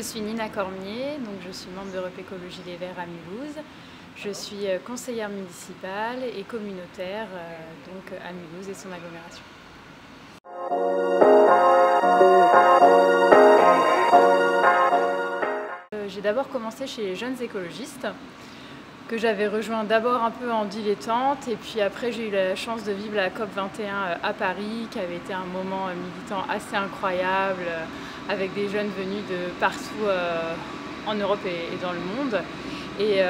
Je suis Nina Cormier, donc je suis membre d'Europe Écologie Les Verts à Mulhouse. Je suis conseillère municipale et communautaire donc à Mulhouse et son agglomération. J'ai d'abord commencé chez les jeunes écologistes, que j'avais rejoint d'abord un peu en dilettante, et puis après j'ai eu la chance de vivre la COP21 à Paris, qui avait été un moment militant assez incroyable, avec des jeunes venus de partout en Europe et dans le monde. Et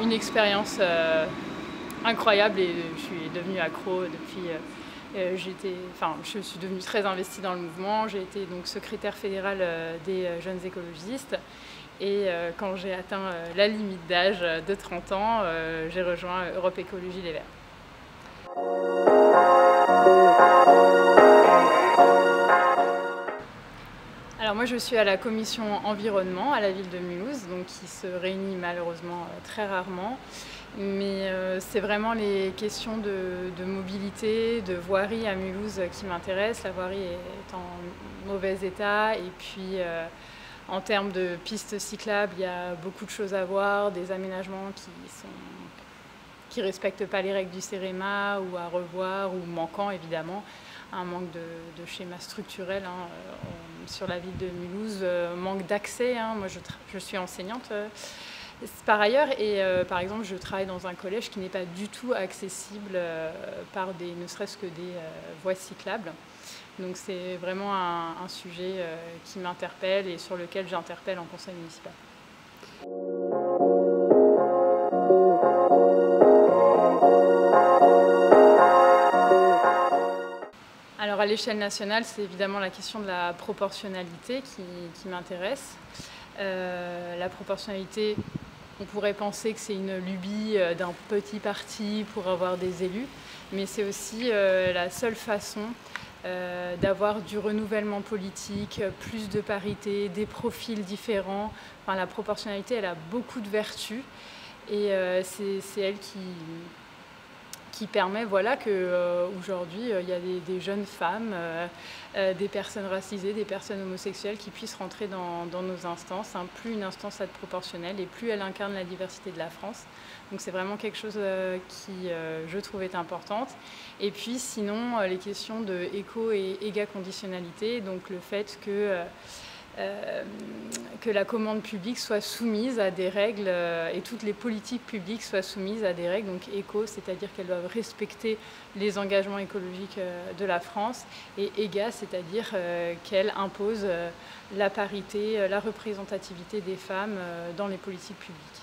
une expérience incroyable, et je suis devenue accro depuis. Je suis devenue très investie dans le mouvement. J'ai été donc secrétaire fédérale des jeunes écologistes. Et quand j'ai atteint la limite d'âge de 30 ans, j'ai rejoint Europe Écologie Les Verts. Alors moi je suis à la commission environnement à la ville de Mulhouse, donc qui se réunit malheureusement très rarement. Mais c'est vraiment les questions de mobilité, de voirie à Mulhouse qui m'intéressent. La voirie est en mauvais état, et puis en termes de pistes cyclables, il y a beaucoup de choses à voir, des aménagements qui respectent pas les règles du CEREMA, ou à revoir, ou manquant évidemment. Un manque de schéma structurel sur la ville de Mulhouse, manque d'accès. Moi je suis enseignante par ailleurs, et par exemple je travaille dans un collège qui n'est pas du tout accessible par ne serait-ce que des voies cyclables. Donc c'est vraiment un sujet qui m'interpelle et sur lequel j'interpelle en conseil municipal. Alors à l'échelle nationale, c'est évidemment la question de la proportionnalité qui m'intéresse. La proportionnalité, on pourrait penser que c'est une lubie d'un petit parti pour avoir des élus, mais c'est aussi la seule façon d'avoir du renouvellement politique, plus de parité, des profils différents. La proportionnalité, elle a beaucoup de vertus, et c'est elle qui permet qu'aujourd'hui, il y a des jeunes femmes, des personnes racisées, des personnes homosexuelles qui puissent rentrer dans nos instances. Plus une instance est proportionnelle, et plus elle incarne la diversité de la France. Donc c'est vraiment quelque chose qui, je trouve, est importante. Et puis sinon, les questions de éco et éga-conditionnalité, donc le fait que la commande publique soit soumise à des règles, et toutes les politiques publiques soient soumises à des règles, donc éco, c'est-à-dire qu'elles doivent respecter les engagements écologiques de la France, et EGA, c'est-à-dire qu'elles imposent la parité, la représentativité des femmes dans les politiques publiques.